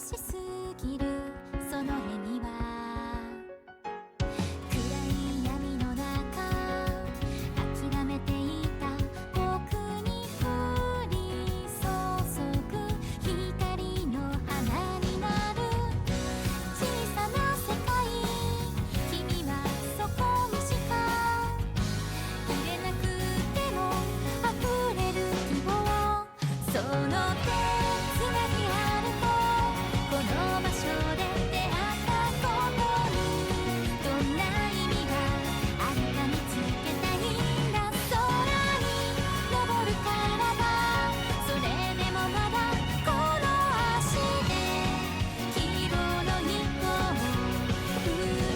しすぎるその辺には暗い闇の中諦めていた僕に降り注ぐ光の花になる小さな世界君はそこにしか入れなくても溢れる希望その手つなぎあるとこの場所で出会ったことにどんな意味があるか見つけたいんだ空に登るからだそれでもまだこの足で黄色の糸を踏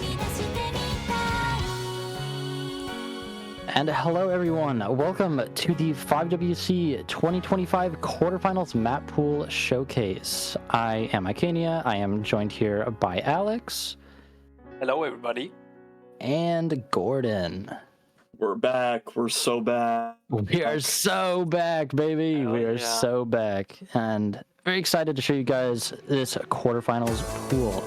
み出してみたい And hello, everyone. Welcome to the 5WC 2025 Quarterfinals Mappool Showcase. I am Icania. I am joined here by Alex Hello, everybody. and Gordon. We're back. We're so back. We are so back, baby. Hell We are yeah. so back. And very excited to show you guys this quarterfinals pool.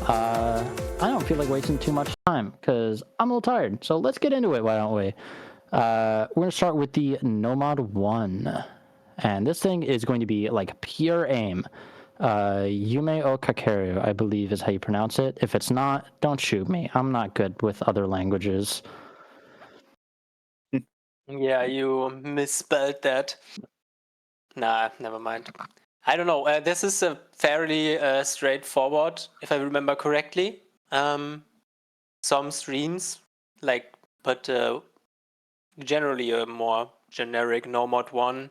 I don't feel like wasting too much time because I'm a little tired. So let's get into it, why don't we? We're going to start with the Nomad 1. And this thing is going to be like pure aim. Yume o Kakeru, I believe is how you pronounce it. If it's not, don't shoot me. I'm not good with other languages. Yeah, you misspelled that. Nah, never mind. I don't know. This is a fairly straightforward, if I remember correctly. Some streams, but generally a more generic Nomad 1.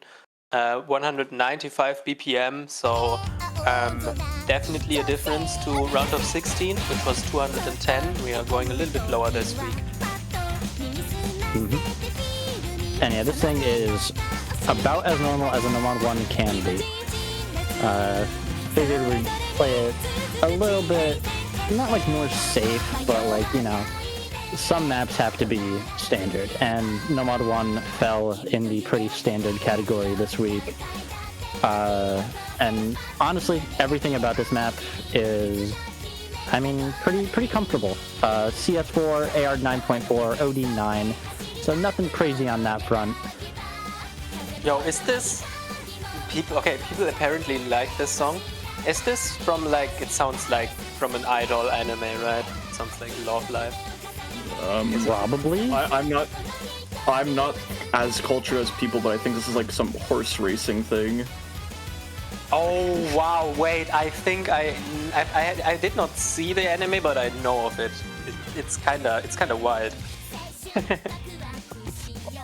195 BPM, so definitely a difference to round of 16, which was 210. We are going a little bit lower this week. And yeah, this thing is about as normal as a Nomad 1 can be. Figured we'd play it a little bit, not like more safe, but like, you know, some maps have to be standard. And Nomad 1 fell in the pretty standard category this week. And honestly, everything about this map is, I mean, pretty comfortable. CS4, AR 9.4, OD 9. So nothing crazy on that front. Yo, is this people apparently like this song. Is this from it sounds like from an idol anime, right? It sounds like Love Live. Probably. I'm not as cultured as people, but I think this is like some horse racing thing. Oh wow, wait, I think I did not see the anime, but I know of it. It's kinda wild.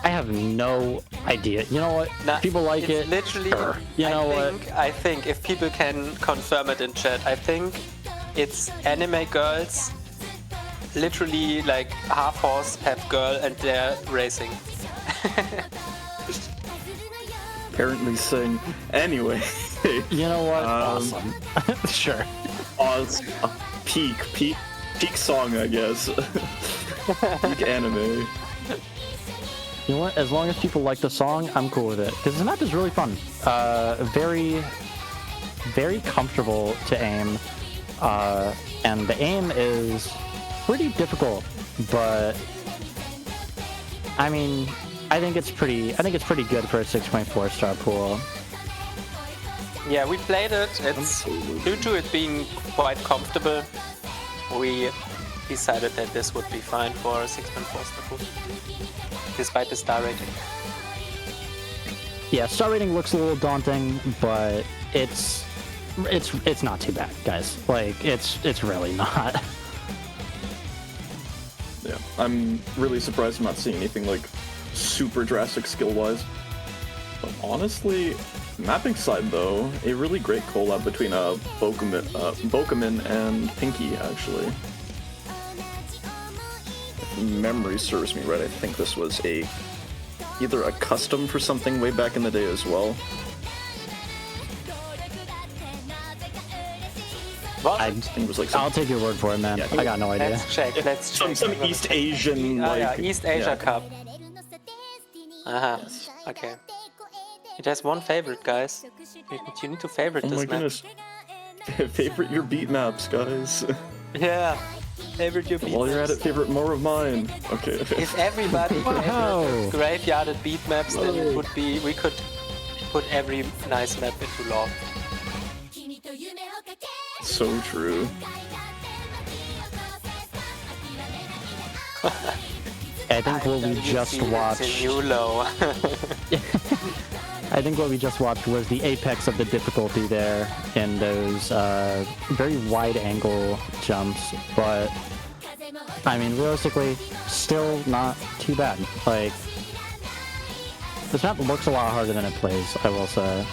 I have no idea. You know what? Nah, people like it's it. Literally, Sure. You know what? I think if people can confirm it in chat, I think it's anime girls, literally like half horse, half girl, and they're racing. Apparently sing. Anyway. You know what? Awesome. Sure. It's a peak song, I guess. Peak anime. You know what? As long as people like the song, I'm cool with it. Because this map is really fun. Very, very comfortable to aim. And the aim is pretty difficult, but I mean, I think it's pretty good for a 6.4 star pool. Yeah, we played it. It's due to it being quite comfortable. We decided that this would be fine for a 6.4 star pool, despite the star rating. Yeah, star rating looks a little daunting, but it's not too bad, guys. Like it's really not. Yeah, I'm really surprised I'm not seeing anything like super drastic skill-wise. But honestly, mapping side though, a really great collab between Bokeman and Pinky actually. If memory serves me right, I think this was either a custom for something way back in the day as well. What? I think it was like some, I'll take your word for it, man. Yeah, I got no idea. Let's check. some East Asian like East Asia yeah. Cup. Okay. It has one favorite, guys. You need to favorite Oh this my map. goodness. Favorite your beat maps, guys. Yeah. Favorite your beat While you're at maps. it, favorite more of mine. Okay. If everybody Wow. graveyarded beat maps, then it would be we could put every nice map into law. So true. I think what we just watched. It's a new low. I think what we just watched was the apex of the difficulty there in those very wide angle jumps, but I mean, realistically, still not too bad. Like, this map looks a lot harder than it plays, I will say.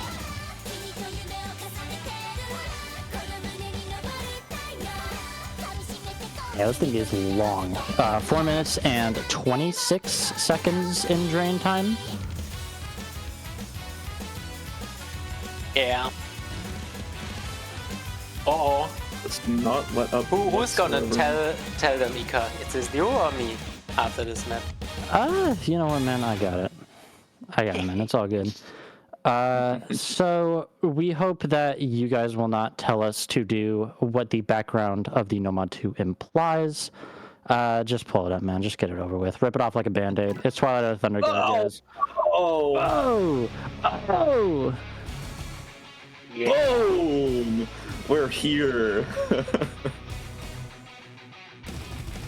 Yeah, this thing is long. 4 minutes and 26 seconds in drain time. Yeah. Uh-oh. Let's not let up. Who's gonna whatsoever. tell them, Ika? Is you or me after this map? You know what, man? I got it. I got it, man. It's all good. So we hope that you guys will not tell us to do what the background of the Nomad 2 implies. Just pull it up, man. Just get it over with. Rip it off like a band-aid. It's Twilight of the Thunder God, guys. Oh! Oh! Boom! We're here.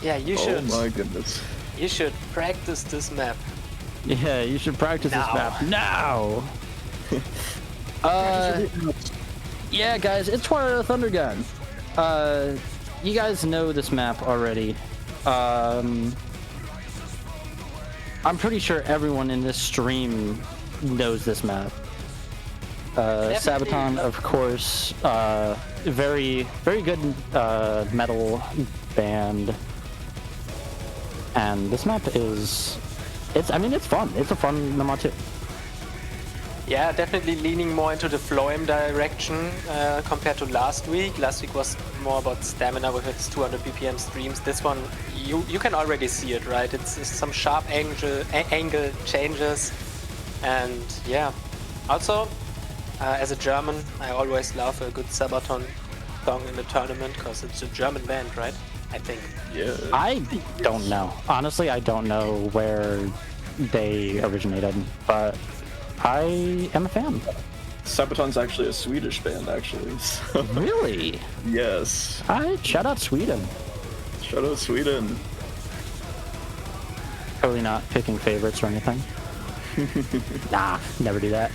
Yeah, you Oh should. my goodness. You should practice this map. Yeah, you should practice this Now. map now. Yeah, guys, it's Twilight of the Thunder God. You guys know this map already. I'm pretty sure everyone in this stream knows this map. Sabaton, of course, very, very good metal band, and this map is, I mean, it's fun. It's a fun map too. Yeah, definitely leaning more into the Floem direction compared to last week. Last week was more about stamina with its 200 BPM streams. This one, you can already see it, right? It's some sharp angle changes, and yeah. Also, as a German, I always love a good Sabaton song in the tournament because it's a German band, right? I think. Yeah. I don't know. Honestly, I don't know where they originated, but I am a fan. Sabaton's actually a Swedish band, actually. So, Really? yes. Shout out Sweden. Shout out Sweden. Totally not picking favorites or anything. Nah, never do that.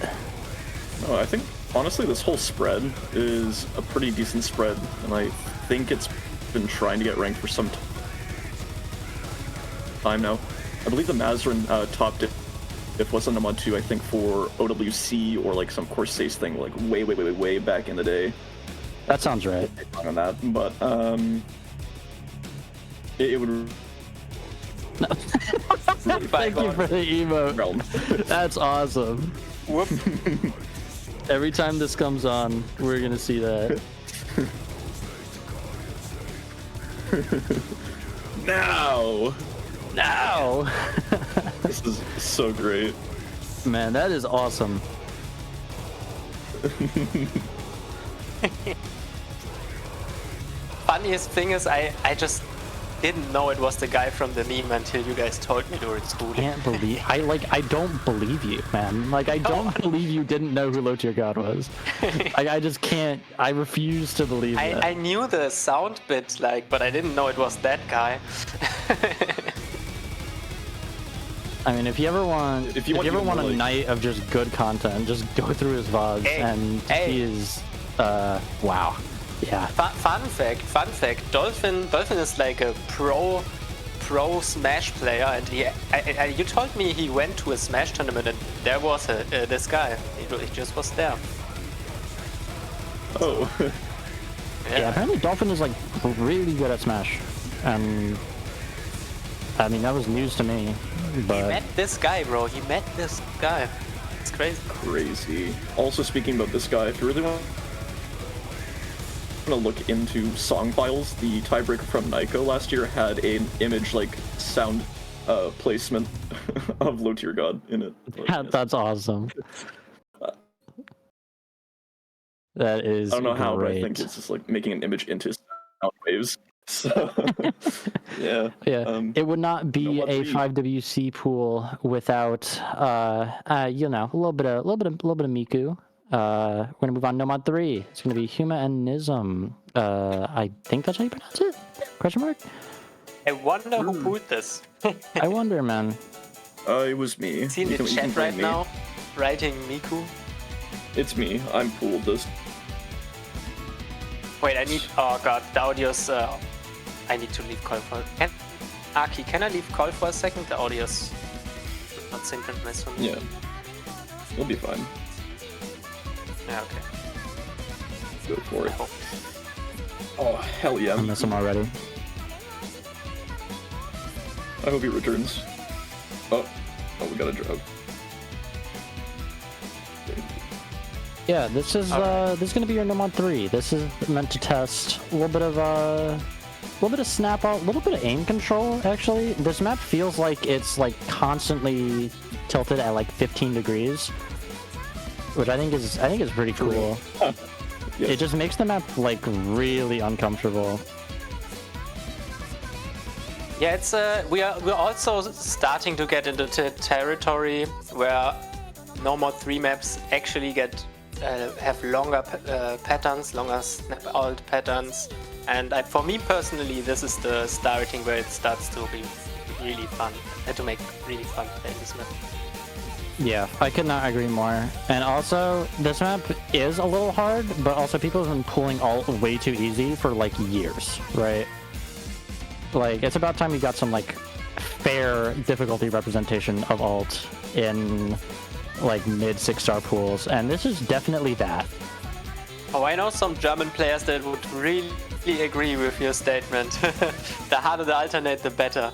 No, I think, honestly, this whole spread is a pretty decent spread, and I think it's been trying to get ranked for some time now. I believe the Mazarin topped it, if it wasn't Nomad 2, I think for OWC or like some Corsace thing, like way back in the day. That sounds right. On that, but it would. Thank you for the emote. Realm. That's awesome. Whoop. Every time this comes on, we're gonna see that. Now! Now! This is so great. Man, that is awesome. Funniest thing is I just didn't know it was the guy from the meme until you guys told me during school. Can't believe I don't believe you, man. Like I don't believe you didn't know who Low Tier God was. Like I just can't. I refuse to believe that. I knew the sound bit, like, but I didn't know it was that guy. I mean, if you ever want, If you want even a more, like- night of just good content, just go through his VODs, and he is, wow, yeah. Fun fact. Dolphin is like a pro Smash player, and you told me he went to a Smash tournament, and there was this guy. He just was there. Oh. Yeah, apparently Dolphin is like really good at Smash, and I mean that was news to me. He But met this guy, bro. He met this guy. It's crazy. Crazy. Also, speaking about this guy, if you really want to look into song files, the tiebreaker from Nyko last year had an image like sound placement of Low Tier God in it. But, yes. that's awesome. That is I don't know how, but I great. think it's just like making an image into sound waves. So yeah. Yeah, it would not be no a Mappool. 5WC pool without you know, a little bit of Miku. We're gonna move on. No mod 3. It's gonna be Huma and Nism. I think that's how you pronounce it. Question mark. I wonder who pulled this. I wonder, man. It was me. See in You the can chat blame right me. now, writing Miku. It's me. I'm pooled this. Wait, I need. Oh god, the audio's. I need to leave call for. Aki, can I leave call for a second? The audio's not synchronized for me. Yeah. You'll be fine. Yeah, okay. Go for I it. hope. Oh hell yeah! I miss him already. I hope he returns. Oh, we got a drop. Yeah, this is gonna be your No mod 3. This is meant to test a little bit of snap out, a little bit of aim control. Actually, this map feels like it's like constantly tilted at like 15 degrees, which I think is pretty cool. Yes. It just makes the map like really uncomfortable. Yeah, it's we're also starting to get into territory where No mod 3 maps actually get have longer patterns, longer snap out patterns, and for me personally, this is the starting where it starts to be really fun and to make really fun playing this map. Yeah, I could not agree more. And also, this map is a little hard, but also people have been pulling all way too easy for like years, right? Like, it's about time you got some like fair difficulty representation of alt in like mid 6-star pools, and this is definitely that. Oh, I know some German players that would really agree with your statement. The harder the alternate, the better.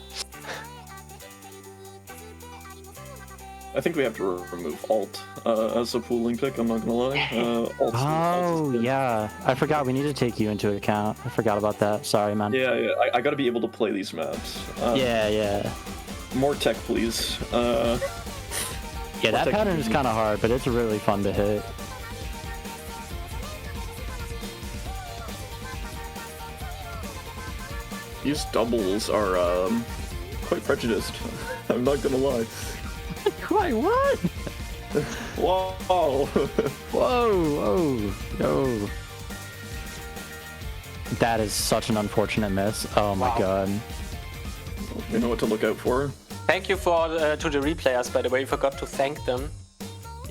I think we have to remove alt as a pooling pick. I'm not gonna lie. Alt is good. Yeah, I forgot we need to take you into account. I forgot about that. Sorry, man. Yeah. I gotta be able to play these maps. Yeah. More tech, please. Yeah, that tech pattern is easy. kind of hard, but it's really fun to hit. These doubles are quite prejudiced. I'm not gonna lie. Wait, what? Whoa! Whoa. That is such an unfortunate miss. Oh my Wow. god. You know what to look out for. Thank you for to the replayers, by the way. We forgot to thank them.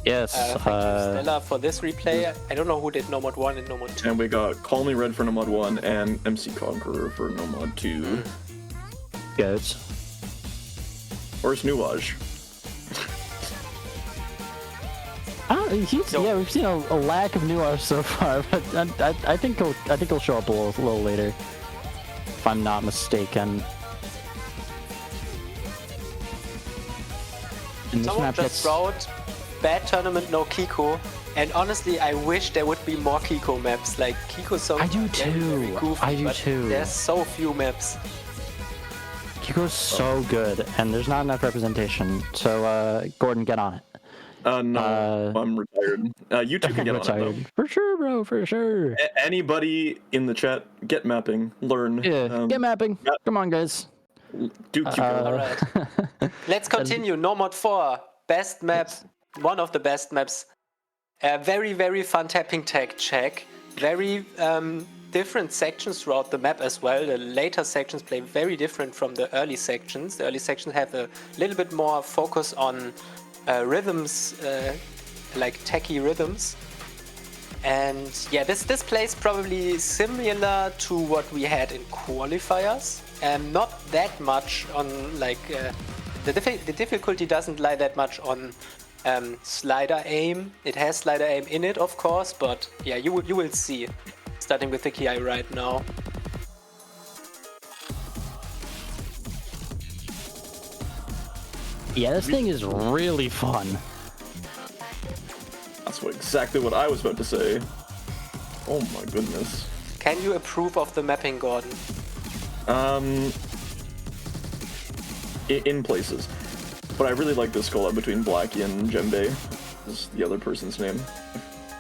Yes. Thank you, Stella, for this replay. I don't know who did No mod 1 and No mod 2. And we got Call Me Red for No Mod 1 and MC Conqueror for No Mod 2. Good. Where's Nuage? Yeah, we've seen a lack of nuance so far, but I think he'll show up a little later, if I'm not mistaken. And this Someone map just gets wrote bad tournament, no Kiko. And honestly, I wish there would be more Kiko maps. Like Kiko's so I do very, very too. goofy, I do but too. There's so few maps. Kiko's so good, and there's not enough representation. So Gordon, get on it. No, I'm retired. You two can get on it, though. For sure, bro. For sure. Anybody in the chat, get mapping, learn. Yeah. Get mapping. yeah. Come on, guys. Do Kiko. Alright. Let's continue. No mod 4. Best map. One of the best maps. Very, very fun tapping tag check. Very different sections throughout the map as well. The later sections play very different from the early sections. The early sections have a little bit more focus on rhythms, like techie rhythms. And yeah, this plays probably similar to what we had in qualifiers. Not that much on like the difficulty doesn't lie that much on slider aim. It has slider aim in it, of course, but yeah, you will see. Starting with the KI right now. Yeah, this thing is really fun. That's exactly what I was about to say. Oh my goodness. Can you approve of the mapping, Gordon? In places. But I really like this collab between Blackie and Djembe. Is the other person's name.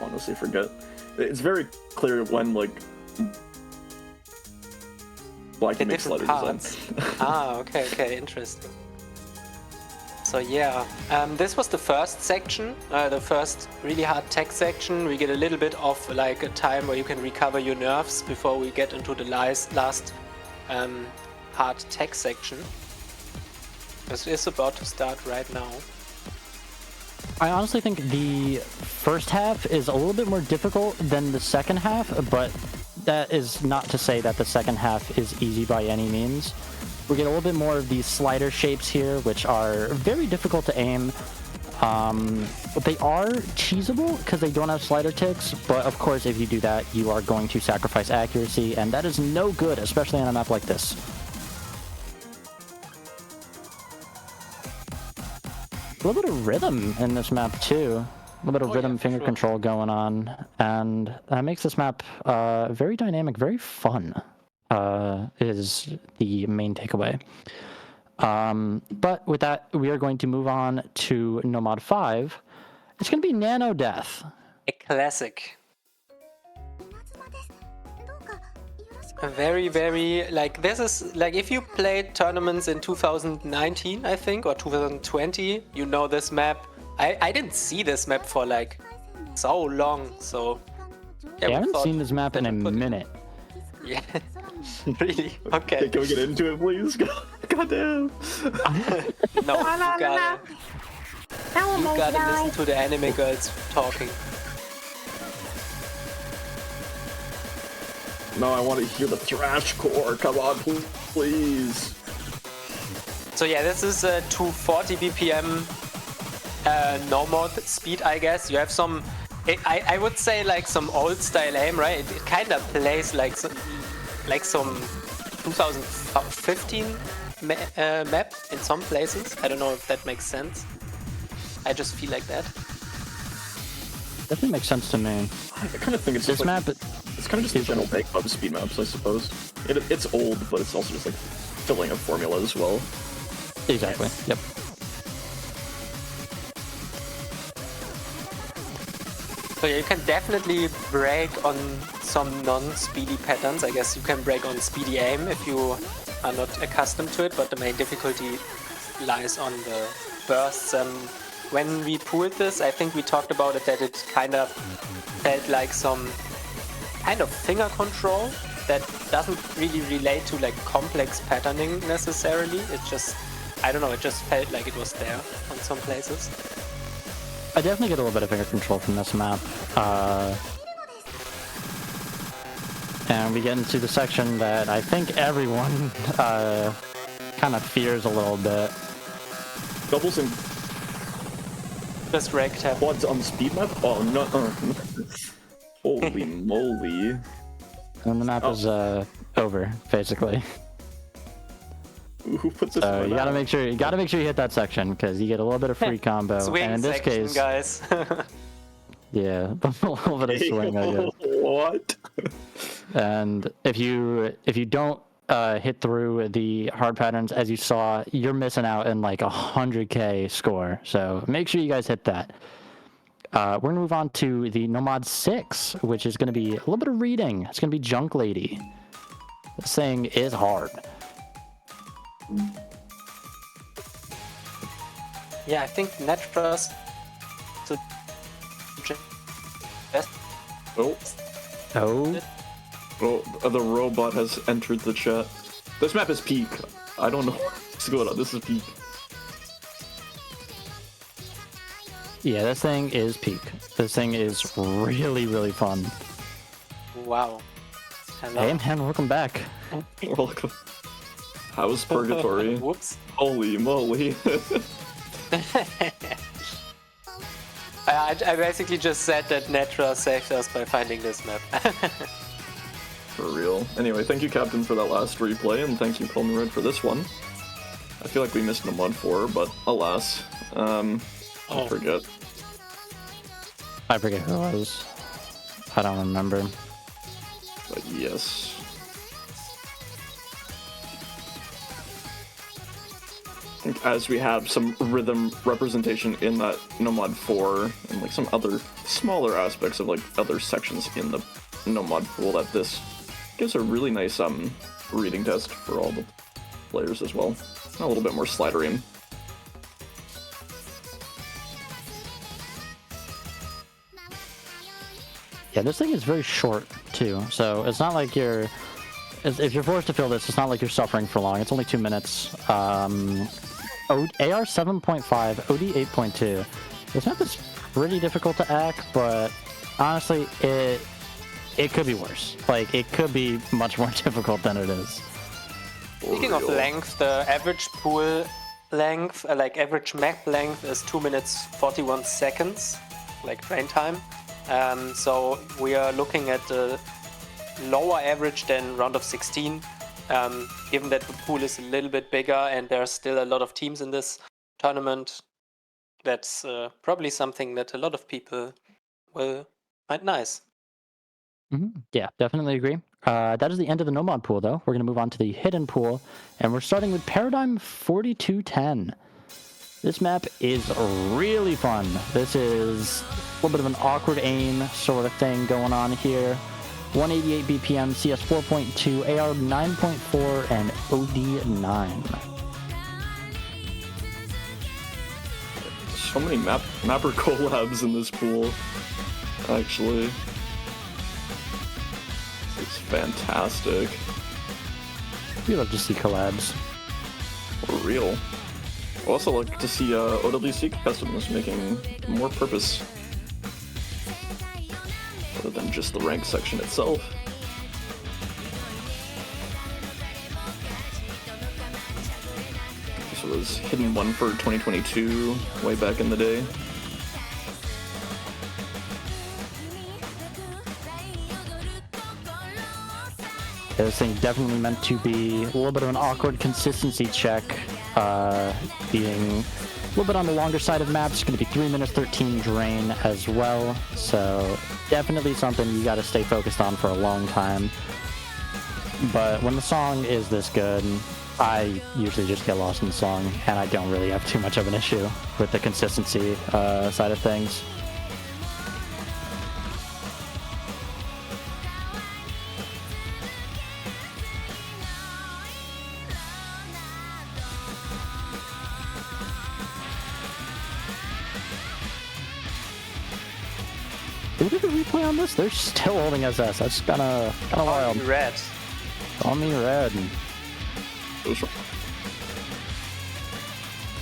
I honestly forget. It's very clear when like Black The makes different slider design. parts. Okay, interesting. So yeah, this was the first section, the first really hard tech section. We get a little bit of like a time where you can recover your nerves before we get into the last hard tech section. This is about to start right now. I honestly think the first half is a little bit more difficult than the second half, but that is not to say that the second half is easy by any means. We get a little bit more of these slider shapes here, which are very difficult to aim. But they are cheesable because they don't have slider ticks, but of course if you do that, you are going to sacrifice accuracy, and that is no good, especially on a map like this. A little bit of rhythm in this map too. A little bit of rhythm finger control going on, and that makes this map very dynamic, very fun, is the main takeaway. But with that, we are going to move on to Nomad 5. It's going to be Nano Death. A classic. A very, like, this is, like, if you played tournaments in 2019, I think, or 2020, you know this map. I didn't see this map for, like, so long, so... Yeah, I haven't seen this map in a minute. Yeah, really? Okay. Can we get into it, please? Goddamn. No, you gotta listen to the anime girls talking. No, I want to hear the thrash core. Come on, please. So yeah, this is 240 BPM normal speed, I guess. You have some, I would say like some old style aim, right? It kind of plays like some 2015 map in some places. I don't know if that makes sense. I just feel like that. Definitely makes sense to me. I kind of think it's this just like, map. It's kind of just the general bank of speed maps, I suppose. It's old, but it's also just like filling a formula as well. Exactly. Yep. So yeah, you can definitely break on some non-speedy patterns. I guess you can break on speedy aim if you are not accustomed to it, but the main difficulty lies on the bursts. When we pulled this, I think we talked about it, that it kind of felt like some kind of finger control that doesn't really relate to like complex patterning necessarily. It just, I don't know, it just felt like it was there on some places. I definitely get a little bit of finger control from this map. And we get into the section that I think everyone kind of fears a little bit. Doubles and just wrecked him. quads on speed map? Oh no. Holy moly. And the map is over, basically. Who put this So in you gotta make sure you hit that section because you get a little bit of free combo. Swing and in this section, case, guys. yeah, a little bit of swing, I guess. What? And if you don't hit through the hard patterns, as you saw, you're missing out in like 100k score. So make sure you guys hit that. We're gonna move on to the Nomad 6, which is gonna be a little bit of reading. It's gonna be Junk Lady. This thing is hard. Yeah, I think Netras to Oh. Oh, the robot has entered the chat. This map is peak. I don't know what's going on. This is peak. Yeah, this thing is peak. This thing is really, really fun. Wow. Hello. Hey man, welcome back. Welcome. How's Purgatory? Whoops. Holy moly. I basically just said that Netra saved us by finding this map. For real. Anyway, thank you, Captain, for that last replay, and thank you, Call Me Red, for this one. I feel like we missed Nomad 4, but alas. I forget. I forget who it was. I don't remember. But yes. as we have some rhythm representation in that Nomad 4 and like some other smaller aspects of like other sections in the Nomad pool, that this gives a really nice reading test for all the players as well. A little bit more slidering. Yeah, this thing is very short too, so it's not like you're. If you're forced to fill this, it's not like you're suffering for long. It's only 2 minutes. AR 7.5, OD 8.2. This map is pretty difficult to act, but honestly, it could be worse. Like, it could be much more difficult than it is. Speaking of length, the average pool length, like average map length, is 2 minutes 41 seconds, like train time. So we are looking at a lower average than round of 16, given that the pool is a little bit bigger and there are still a lot of teams in this tournament. That's probably something that a lot of people will find nice. Yeah, definitely agree. That is the end of the Nomad pool, though. We're going to move on to the hidden pool, and we're starting with Paradigm 4210. This map is really fun. This is a little bit of an awkward aim sort of thing going on here. 188 BPM, CS 4.2, AR 9.4, and OD 9. So many mapper collabs in this pool, actually. It's fantastic. We love to see collabs. For real. I also like to see OWC customers making more purpose other than just the rank section itself. This was Hidden 1 for 2022, way back in the day. This thing definitely meant to be a little bit of an awkward consistency check, being a little bit on the longer side of maps. It's going to be 3 minutes 13 drain as well, so definitely something you got to stay focused on for a long time. But when the song is this good, I usually just get lost in the song, and I don't really have too much of an issue with the consistency side of things. Who did a replay on this? They're still holding SS. That's kind of wild. Red. Call me red.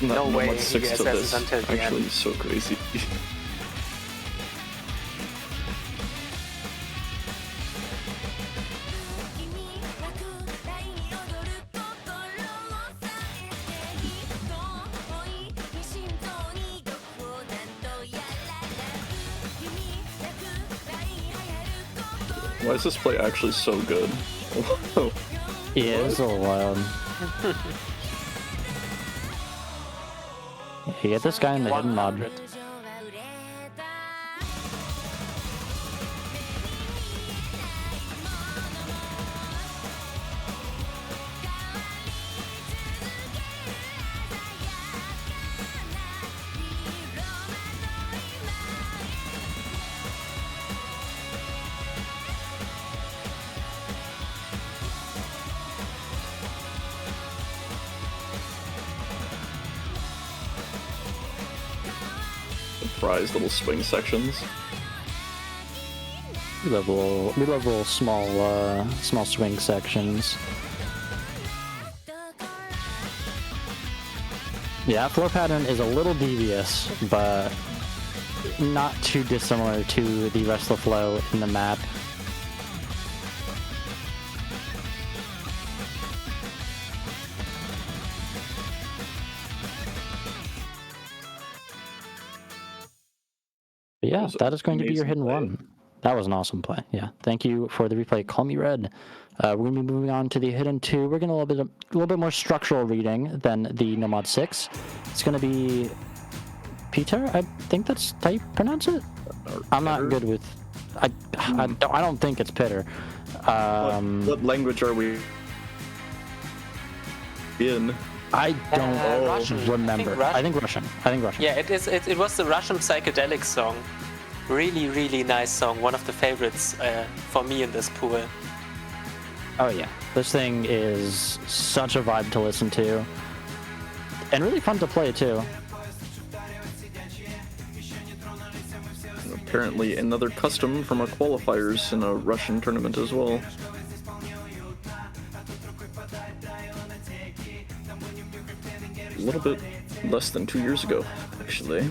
No way he 6 to SSs this until the actually end. is so crazy. Why is this play actually so good? Yeah, it's a little wild. You get this guy in the hidden mod. 100. Surprise little swing sections. We love little small swing sections. Yeah, floor pattern is a little devious, but not too dissimilar to the rest of the flow in the map. But yeah, that is going to be your hidden one. That was an awesome play. Yeah, thank you for the replay. Call me red. We're gonna be moving on to the hidden 2. We're gonna a little bit more structural reading than the Nomad 6. It's gonna be Peter. I think that's how you pronounce it. I'm not good with. I don't think it's Peter. What language are we in? I don't Russian. remember. I think Russian. Yeah, it was the Russian psychedelic song. Really, really nice song. One of the favorites for me in this pool. Oh yeah, this thing is such a vibe to listen to, and really fun to play too. Apparently another custom from our qualifiers in a Russian tournament as well. A little bit less than 2 years ago, actually.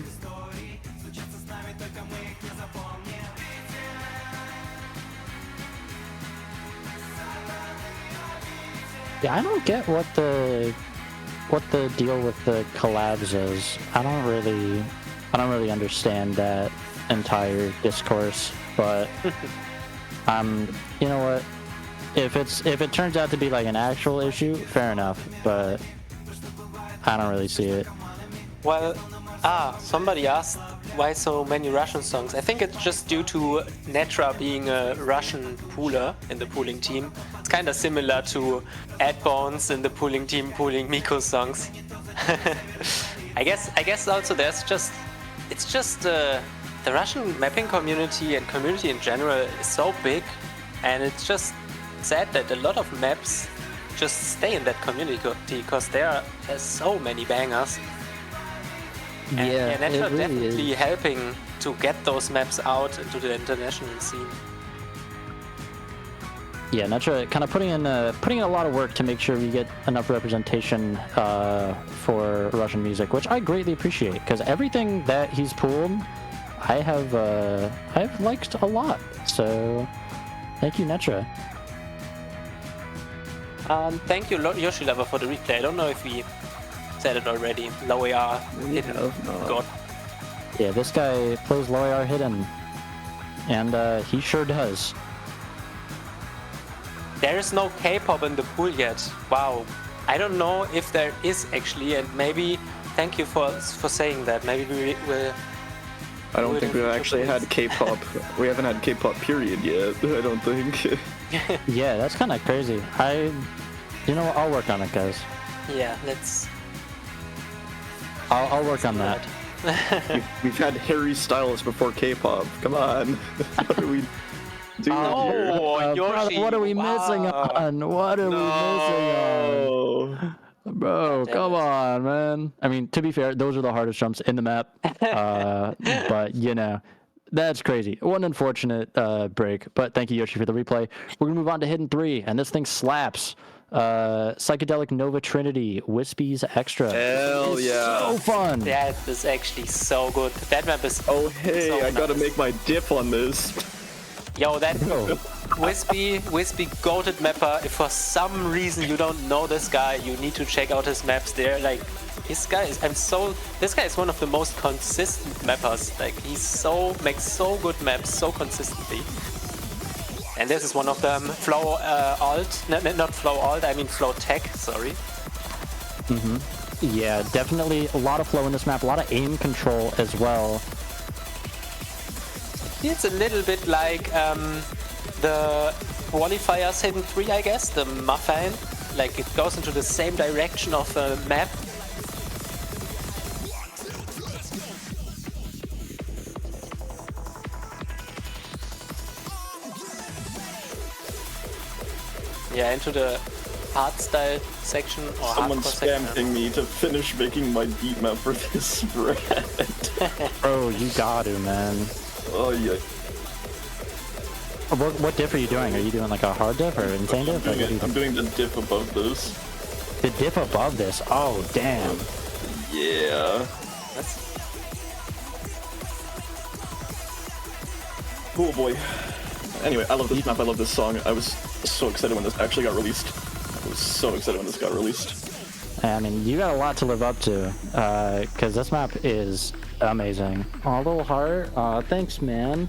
Yeah, I don't get what the deal with the collabs is. I don't really understand that entire discourse, but you know what? If it turns out to be like an actual issue, fair enough, but I don't really see it. Well, somebody asked why so many Russian songs. I think it's just due to Netra being a Russian pooler in the pooling team. It's kind of similar to Ed Bones in the pooling team pooling Miko songs. I guess also it's just the Russian mapping community and community in general is so big, and it's just sad that a lot of maps just stay in that community because there are so many bangers. And Netra really definitely is. helping to get those maps out into the international scene. Yeah, Netra kind of putting in a lot of work to make sure we get enough representation for Russian music, which I greatly appreciate because everything that he's pulled, I've liked a lot. So, thank you, Netra. Thank you, Yoshi Lover, for the replay. I don't know if we said it already. Low AR hidden god. Yeah, this guy plays low AR hidden, and he sure does. There is no K-pop in the pool yet. Wow. I don't know if there is actually, and maybe thank you for saying that. Maybe we will. I don't think we've actually had K-pop. We haven't had K-pop period yet. I don't think. Yeah, that's kind of crazy. You know what? I'll work on it, guys. Yeah, let's. I'll work on that. We've had Harry Styles before K-pop. Come on. What are we doing here? Oh, Yoshi! Brother, what are we missing on? What are we missing on? Bro, come on, man. I mean, to be fair, those are the hardest jumps in the map. But, you know, that's crazy. One unfortunate break. But thank you, Yoshi, for the replay. We're going to move on to Hidden 3, and this thing slaps. Psychedelic Nova Trinity, Wispy's Extra. Hell yeah. So fun. That is actually so good. That map is. Oh, hey, so I gotta nice. make my dip on this. Yo, that Oh. Wispy goated mapper. If for some reason you don't know this guy, you need to check out his maps. They're like, this guy is one of the most consistent mappers. Like makes so good maps so consistently. And this is one of them. Flow alt, not flow alt. I mean flow tech. Sorry. Yeah, definitely a lot of flow in this map, a lot of aim control as well. It's a little bit like the qualifiers Hidden 3, I guess, the Muffin. Like it goes into the same direction of the map. Yeah, into the hard style section or Someone's hardcore section. spamming me to finish making my beat map for this spread. Bro, you got to, man. Oh yeah. What diff are you doing? Are you doing like a hard diff or insane diff? I'm doing the diff above this. The diff above this? Oh, damn. Yeah. Cool boy. Anyway, I love this map, I love this song. I was so excited when this actually got released. I was so excited when this got released. I mean, you got a lot to live up to, because this map is amazing. Oh, little heart. Aw, thanks, man.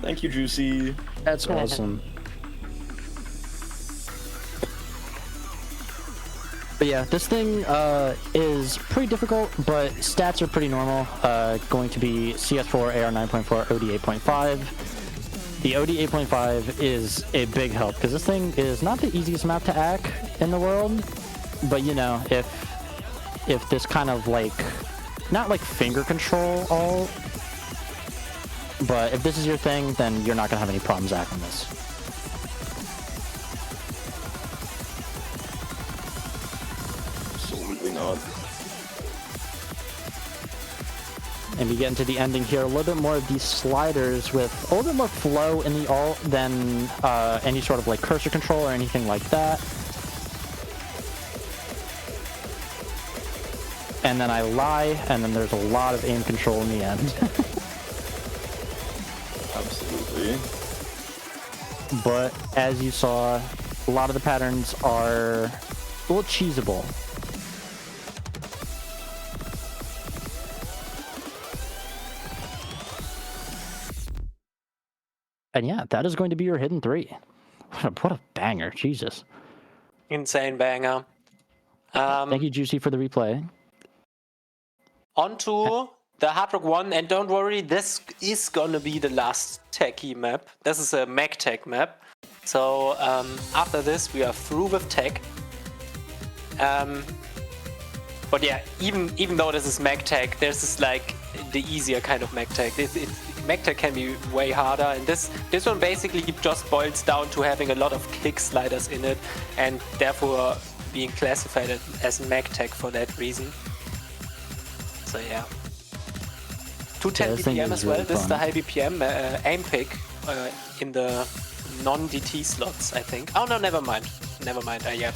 Thank you, Juicy. That's awesome. But yeah, this thing is pretty difficult, but stats are pretty normal. Going to be CS4, AR 9.4, OD 8.5. The OD 8.5 is a big help because this thing is not the easiest map to hack in the world. But you know, if if this kind of like, not like finger control all, but if this is your thing, then you're not gonna have any problems acting this. Absolutely not. And we get into the ending here, a little bit more of these sliders with a little bit more flow in the alt than any sort of like cursor control or anything like that. And then I lie, and then there's a lot of aim control in the end. Absolutely. But as you saw, a lot of the patterns are a little cheesable. And yeah, that is going to be your hidden 3. What a banger, Jesus. Insane banger. Thank you, Juicy, for the replay. On to the Hard Rock 1, and don't worry, this is gonna be the last techie map. This is a mech tech map. So after this, we are through with tech. But yeah, even though this is mech tech, this is like the easier kind of mech tech. Mech tech can be way harder, and this one basically just boils down to having a lot of kick sliders in it, and therefore being classified as mech tech for that reason. So yeah. 210 BPM as well. Really this is the fun. high BPM aim pick in the non-DT slots, I think. Oh no, never mind. Yeah.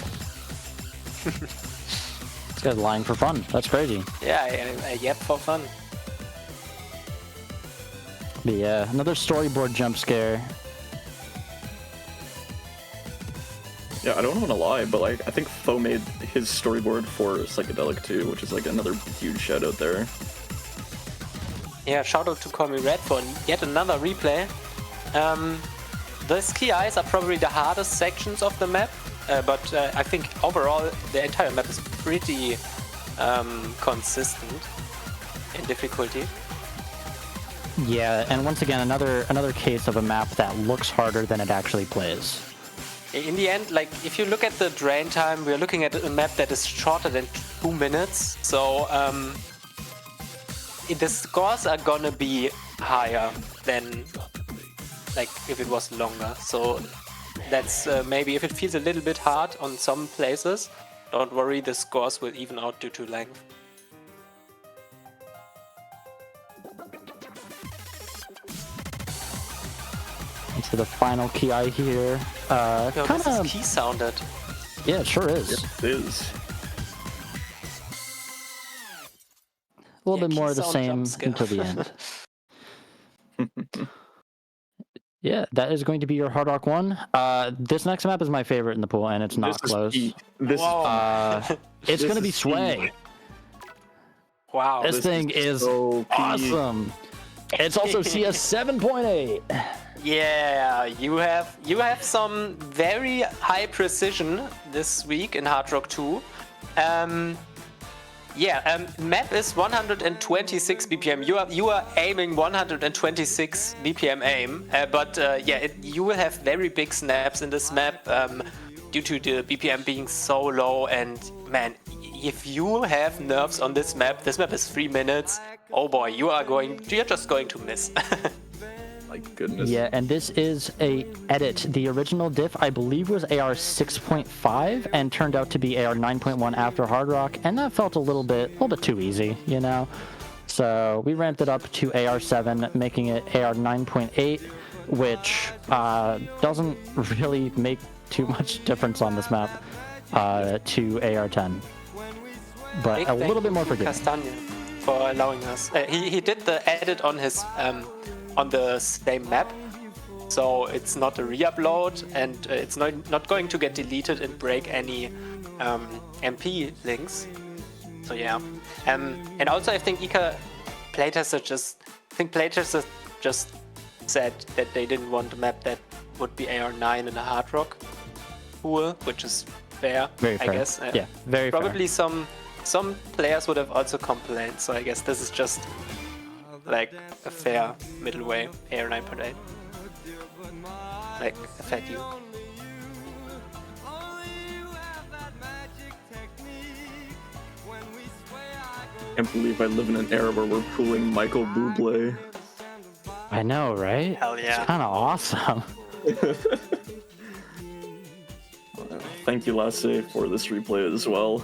This guy's lying for fun. That's crazy. Yeah, I yep for fun. But yeah, another storyboard jump scare. Yeah, I don't want to lie, but like I think Fo made his storyboard for Psychedelic too, which is like another huge shout out there. Yeah, shout out to Call Me Red for yet another replay. The ski eyes are probably the hardest sections of the map, but I think overall the entire map is pretty consistent in difficulty. Yeah, and once again, another case of a map that looks harder than it actually plays. In the end, like if you look at the drain time, we're looking at a map that is shorter than 2 minutes. So the scores are gonna be higher than like if it was longer. So that's maybe if it feels a little bit hard on some places, don't worry, the scores will even out due to length. Into the final key eye here. Yo, Kind this is of. key sounded. Yeah, it sure is. It is. A little Yeah, bit key more of the sound same jump scare. until the end. Yeah, that is going to be your Hard Rock 1. This next map is my favorite in the pool, and it's not This is close. peak. This Whoa. It's This going to be is Sway. peak. Wow. This thing is so peak. awesome. It's also CS 7.8. Yeah, you have some very high precision this week in Hard Rock 2. Map is 126 BPM. You are aiming 126 BPM aim, you will have very big snaps in this map due to the BPM being so low. And man, if you have nerfs on this map is 3 minutes. Oh boy, you're just going to miss. My goodness. Yeah, and this is a edit. The original diff, I believe, was AR 6.5 and turned out to be AR 9.1 after Hard Rock, and that felt a little bit too easy, you know? So we ramped it up to AR 7, making it AR 9.8, which doesn't really make too much difference on this map to AR 10. But Big a little thank bit more you to forgiving. Castagna for allowing us. He did the edit on his on the same map, so it's not a re-upload, and it's not going to get deleted and break any MP links. So yeah, and also I think playtester just said that they didn't want a map that would be AR9 in a Hard Rock pool, which is fair, Very fair. I guess. Yeah, very fair. Probably some players would have also complained, so I guess this is just like a fair middle way, AR 9.8. Like a fair deal. can't believe I live in an era where we're pooling Michael Bublé. I know, right? Hell yeah. It's kind of awesome. Thank you, Lasse, for this replay as well.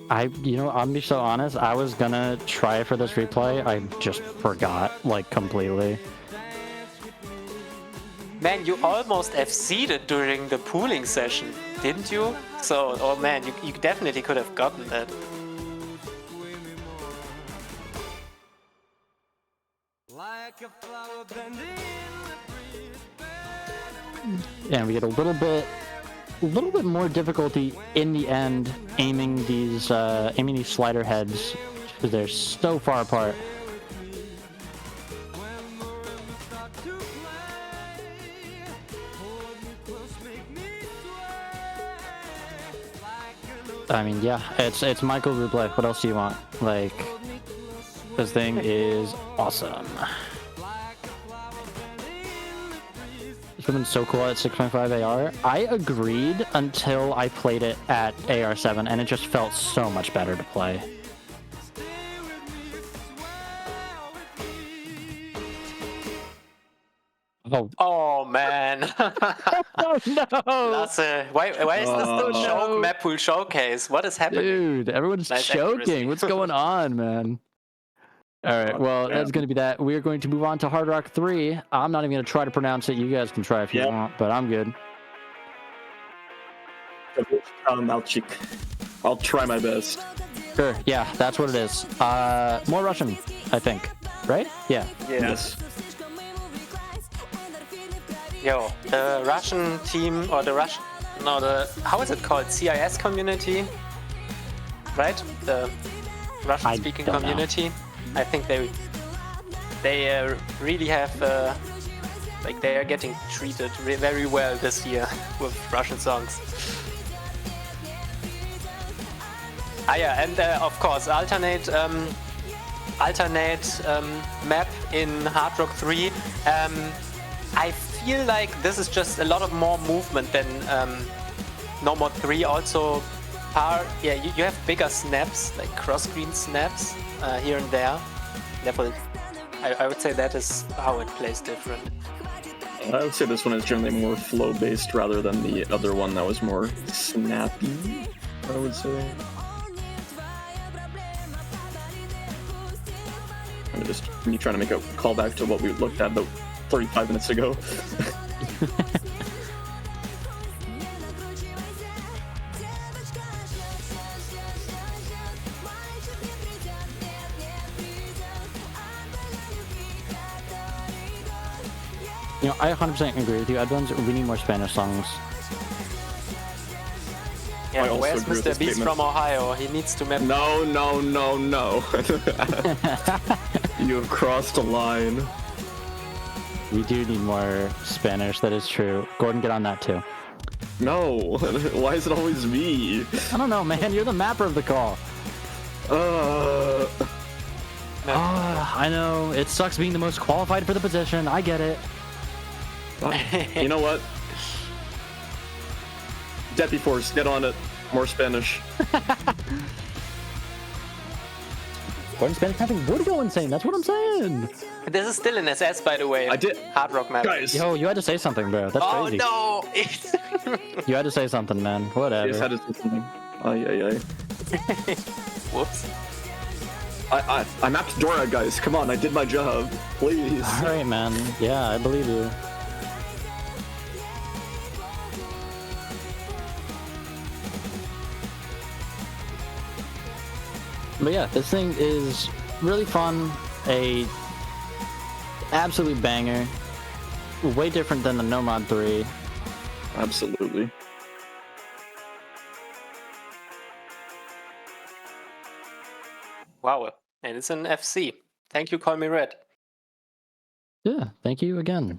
I'm be so honest. I was gonna try for this replay. I just forgot, like, completely. Man, you almost FC'd during the pooling session, didn't you? So, oh man, you definitely could have gotten that. And we get a little bit more difficulty in the end aiming these slider heads because they're so far apart. I mean, yeah, it's Michael Bublé. What else do you want? Like, this thing is awesome. It's been so cool at 6.5 AR. I agreed until I played it at AR7, and it just felt so much better to play. Oh man. Oh no! Lasse, why is this the choke Mappool showcase? What is happening? Dude, everyone's Nice choking. accuracy. What's going on, man? All right, well, that's going to be that. We're going to move on to Hard Rock 3. I'm not even going to try to pronounce it. You guys can try if you want, but I'm good. Malchik. I'll try my best. Sure, yeah, that's what it is. More Russian, I think. Right? Yeah. Yes. Yo, the Russian team, or the Russian, no, how is it called? CIS community? Right? The Russian-speaking I don't community. I think they really have, like, they are getting treated very well this year with Russian songs. Ah yeah, and of course, alternate map in Hard Rock 3. I feel like this is just a lot of more movement than No More 3. Also, you have bigger snaps, like cross-screen snaps here and there. Therefore, I would say that is how it plays different. I would say this one is generally more flow-based rather than the other one that was more snappy, I would say. I'm just me trying to make a callback to what we looked at about 35 minutes ago. You know, I 100% agree with you, Edwins. We need more Spanish songs. Yeah, also where's agree with Mr. this Beast statement. from Ohio? He needs to map. No. You have crossed a line. We do need more Spanish, that is true. Gordon, get on that too. No, why is it always me? I don't know, man. You're the mapper of the call. I know. It sucks being the most qualified for the position. I get it. You know what? Deputy Force, get on it. More Spanish. Gordon Spanish mapping would go insane. That's what I'm saying. This is still an SS, by the way. I did. Hard Rock map. Guys, Yo, you had to say something, bro. That's Oh crazy. no! You had to say something, man. I Whatever. just had to say something. Ay. Whoops. I mapped Dora, guys. Come on, I did my job. Please. All right, man. Yeah, I believe you. But yeah, this thing is really fun. A absolute banger. Way different than the No Mod 3. Absolutely. Wow. And it's an FC. Thank you, Call Me Red. Yeah, thank you again.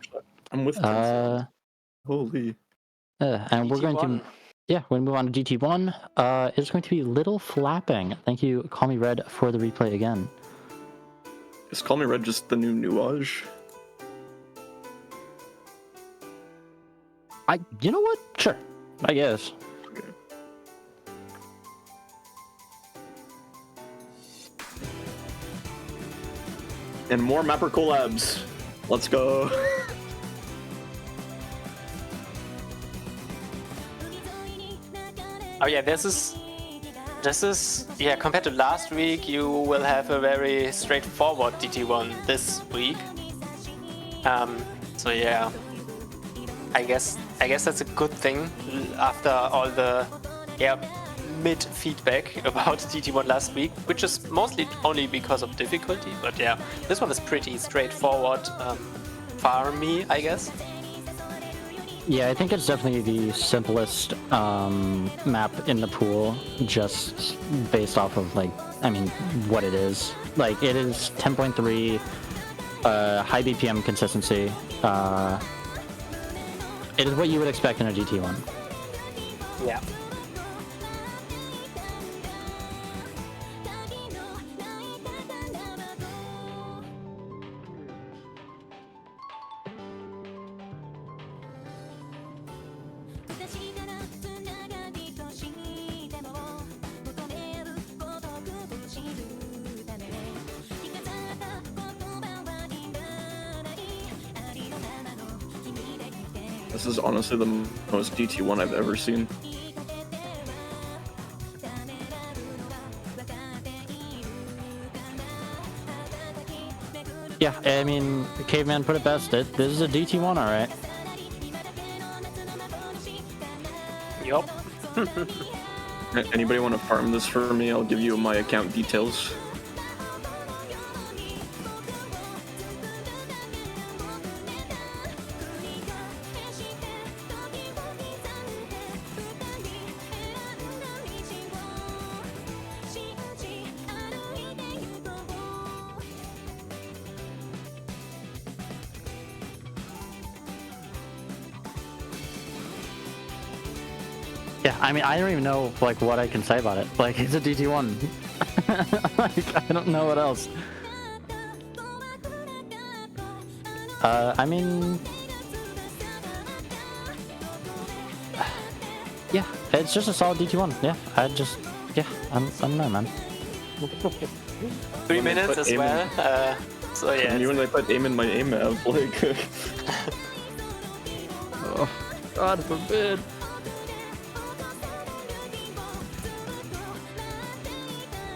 I'm with you. Holy. And we're going to, GT1. yeah, we're going to move on to GT1. It's going to be Little Flapping. Thank you, Call Me Red, for the replay again. Is Call Me Red just the new Nuage? You know what? Sure, I guess. Okay. And more Mapper collabs. Let's go. Oh yeah, this is yeah, compared to last week, you will have a very straightforward DT1 this week. So yeah, I guess that's a good thing after all the mid feedback about DT1 last week, which is mostly only because of difficulty. But yeah, this one is pretty straightforward for me, I guess. Yeah, I think it's definitely the simplest map in the pool, just based off of what it is. Like, it is 10.3, high BPM consistency. It is what you would expect in a GT1. Yeah. This is honestly the most DT1 I've ever seen. Yeah, I mean, Caveman put it best. This is a DT1, alright. Yup. Anybody want to farm this for me? I'll give you my account details. Yeah, I mean, I don't even know what I can say about it. Like, it's a DT1. Like, I don't know what else. I mean, yeah, it's just a solid DT1. Yeah, I'm no man. 3 minutes as well. So yeah. Even when I put aim in my aim app, like. Oh, God forbid.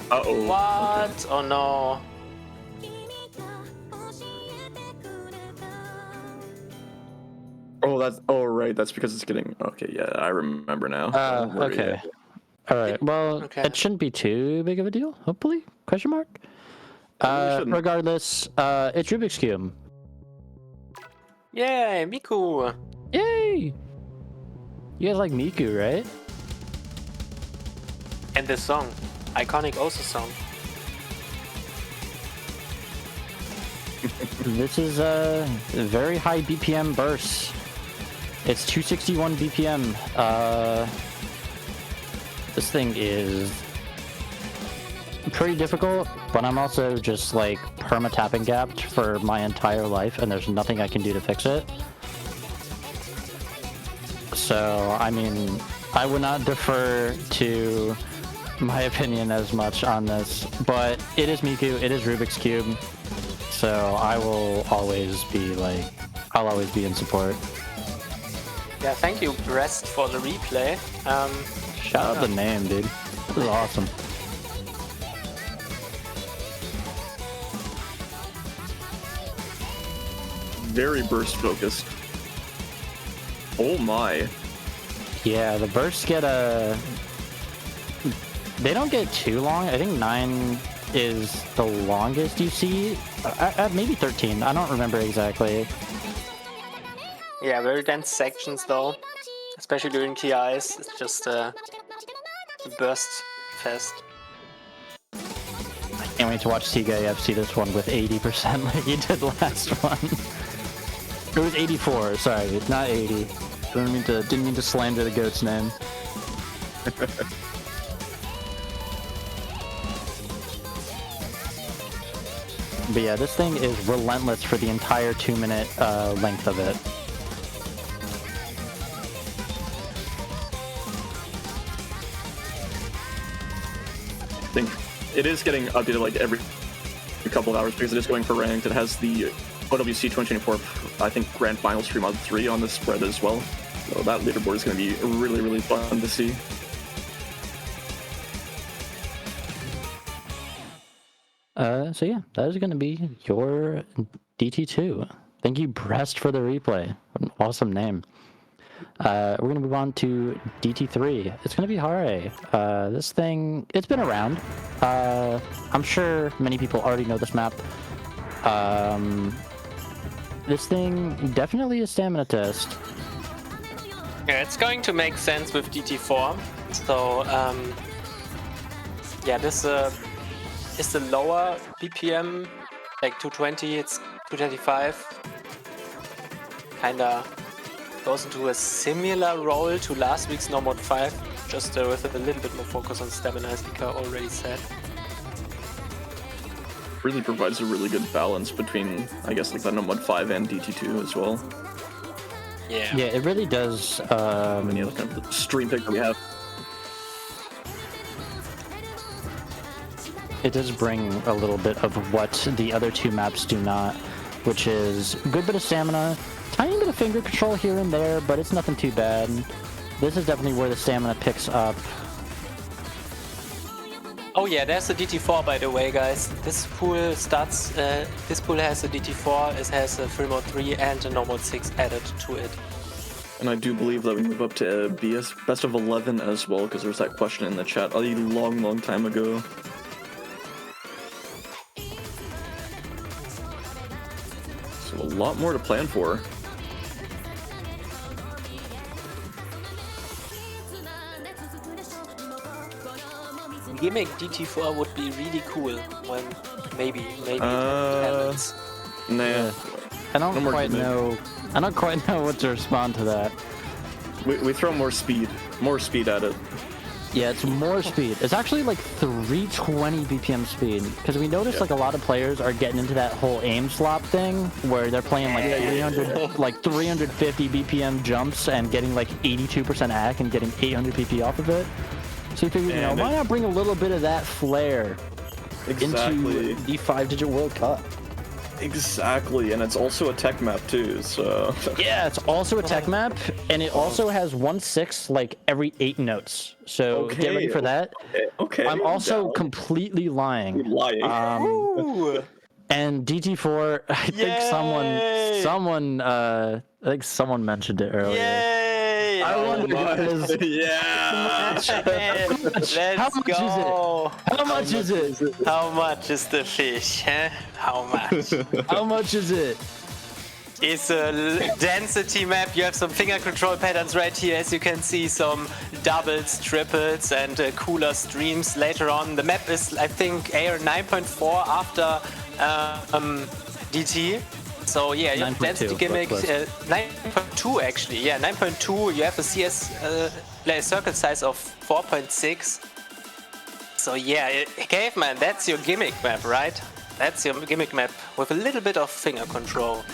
Uh-oh. What? Okay. Oh no. Oh right, that's because it's getting okay, yeah, I remember now. Don't worry, Okay. yeah. Alright, well, Okay. it shouldn't be too big of a deal, hopefully? Question mark? shouldn't. Regardless, it's Rubik's Cube. Yay, Miku. Yay! You guys like Miku, right? And this song. Iconic Osu song. This is a very high BPM burst. It's 261 BPM. This thing is pretty difficult, but I'm also just like perma-tapping gapped for my entire life, and there's nothing I can do to fix it. So, I mean, I would not defer to my opinion as much on this, but it is Miku, it is Rubik's Cube, so I will always be I'll always be in support. Yeah, thank you, Rest, for the replay. Shout out the name, dude. This is awesome. Very burst focused. Oh my. Yeah, the bursts get they don't get too long. I think 9 is the longest you see. Maybe 13. I don't remember exactly. Yeah, very dense sections though. Especially during TIs. It's just a burst fest. I can't wait to watch TGIF see this one with 80% like he did last one. It was 84, sorry, not 80. Didn't mean to slander the goat's name. But yeah, this thing is relentless for the entire 2-minute length of it. I think it is getting updated like every couple couple of hours because it is going for ranked. It has the OWC 2024, I think, Grand Final stream on 3 on the spread as well. So that leaderboard is going to be really, really fun to see. So yeah, that is going to be your DT2. Thank you, Breast, for the replay. What an awesome name. We're going to move on to DT3. It's going to be Hare. This thing, it's been around. I'm sure many people already know this map. This thing definitely a stamina test. Yeah, it's going to make sense with DT4. So, yeah, this is the lower BPM, like 220, it's 225. Kinda goes into a similar role to last week's No Mod 5, just with a little bit more focus on stamina, as Mika already said. Really provides a really good balance between, I guess, like the No Mod 5 and DT2 as well. Yeah. Yeah, it really does. Any other kind of stream pick that we have. It does bring a little bit of what the other two maps do not, which is a good bit of stamina, tiny bit of finger control here and there, but it's nothing too bad. This is definitely where the stamina picks up. Oh yeah, there's the DT4 by the way, guys. This pool starts. This pool has a DT4. It has a free mode 3 and a no mode 6 added to it. And I do believe that we move up to best of 11 as well, because there was that question in the chat a long time ago. So a lot more to plan for. Gimmick DT4 would be really cool when maybe it happens. Nah. Yeah. I don't quite know what to respond to that. We throw more speed at it. Yeah, it's more speed. It's actually like 320 BPM speed, because we noticed like a lot of players are getting into that whole aim slop thing where they're playing like 350 BPM jumps and getting like 82% AC and getting 800 PP off of it. So you figure, why not bring a little bit of that flair into the 5-digit World Cup? Exactly, and it's also a tech map too, so... Yeah, it's also a tech map, and it also has 1/6 like every 8 notes. So get ready for that. Okay. I'm also completely lying. You're lying. And DT4, I think someone mentioned it earlier. Yay! I wonder, guys. Yeah! How much is it? How much is the fish? Huh? How much? How much is it? It's a density map. You have some finger control patterns right here, as you can see, some doubles, triples, and cooler streams later on. The map is, I think, AR 9.4 after DT. So yeah, you have density gimmick 9.2 actually. Yeah, 9.2. You have a CS circle size of 4.6. So yeah, Caveman, that's your gimmick map, right? That's your gimmick map with a little bit of finger control.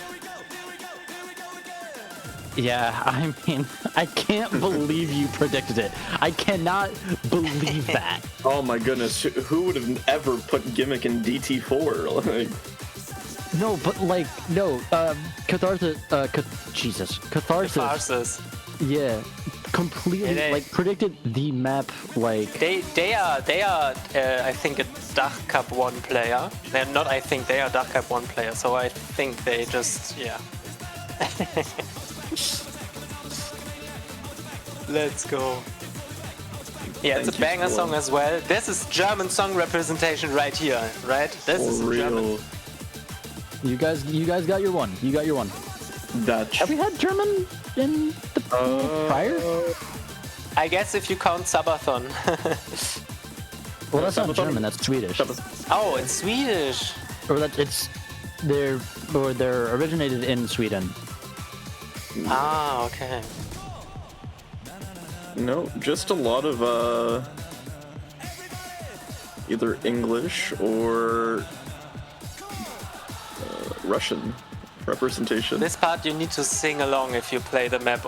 Yeah, I mean, I can't believe you predicted it. I cannot believe that. Oh my goodness, who would have ever put gimmick in DT4? Like... No, but like, no, Catharsis. Yeah, completely, like, predicted the map, like... They are I think, a Dach Cup 1 player. They're not, I think, they are Dach Cup 1 player, so I think they just, yeah. Let's go. Yeah, it's a banger song as well. This is German song representation right here, right? This is German. You guys got your one. You got your one. Dutch. Have we had German in the prior? I guess if you count Sabathon. Well, that's not German. That's Swedish. Oh, it's Swedish. Or they're originated in Sweden. Ah, okay. No, just a lot of either English or Russian representation. This part you need to sing along if you play the map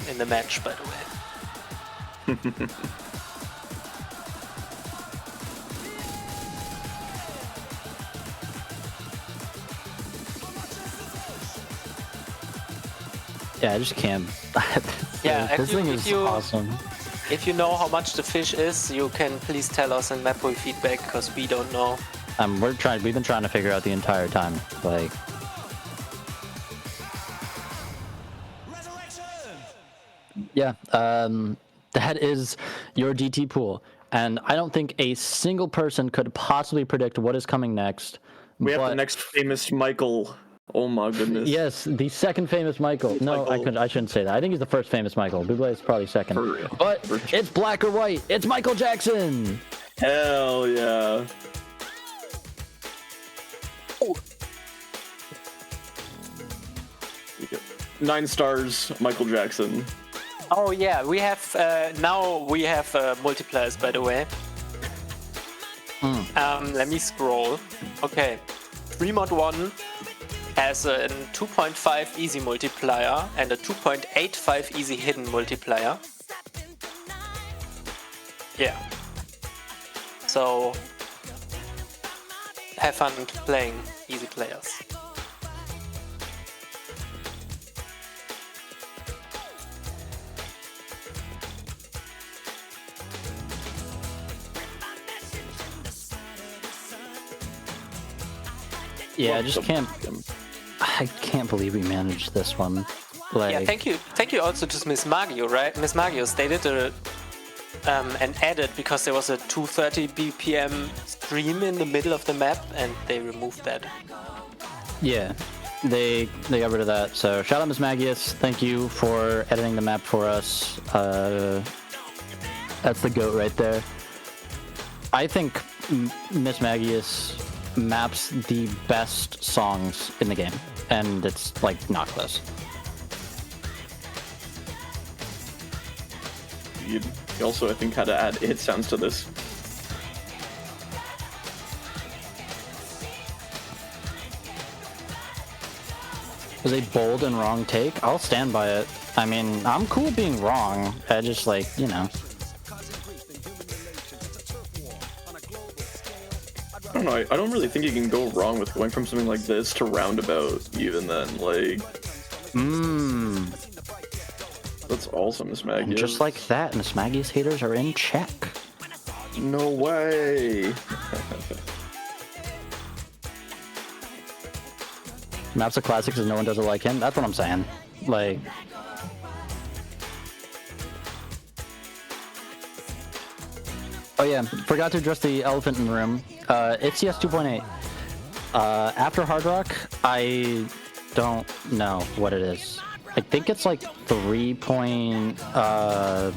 in the match, by the way. Yeah, I just can't. Yeah, This thing is awesome. If you know how much the fish is, you can please tell us in Mappool feedback, because we don't know. We've been trying to figure out the entire time. Like, yeah, that is your DT pool, and I don't think a single person could possibly predict what is coming next. We have the next famous Michael. Oh my goodness. Yes, the second famous Michael. No, Michael. I shouldn't say that. I think he's the first famous Michael. Buble is probably second. For real. But it's black or white. It's Michael Jackson. Hell yeah. Oh. 9 stars, Michael Jackson. Oh yeah, we have now we have multipliers, by the way. Let me scroll. Okay, Fremont 1 has a 2.5 easy multiplier and a 2.85 easy hidden multiplier. Yeah. So have fun playing easy players. Yeah, I can't believe we managed this one. Like, Yeah, thank you also to Miss Magio, right? Miss Magios, they did an edit because there was a 230 BPM stream in the middle of the map, and they removed that. yeah, they got rid of that. So shout out Miss Magius. Thank you for editing the map for us. That's the goat right there. I think Miss Magius maps the best songs in the game, and it's like not close. You also, I think, had to add hit sounds to this. It was a bold and wrong take. I'll stand by it. I mean, I'm cool being wrong. I just like, you know. I don't know, I don't really think you can go wrong with going from something like this to Roundabout, even then, like... That's awesome, Miss Maggie. And just like that, Miss Maggie's haters are in check. No way! Maps of classics and no one does it like him. That's what I'm saying. Like... Oh yeah, forgot to address the elephant in the room. It's CS 2.8. After Hard Rock, I don't know what it is. I think it's like 3.4. 3.5.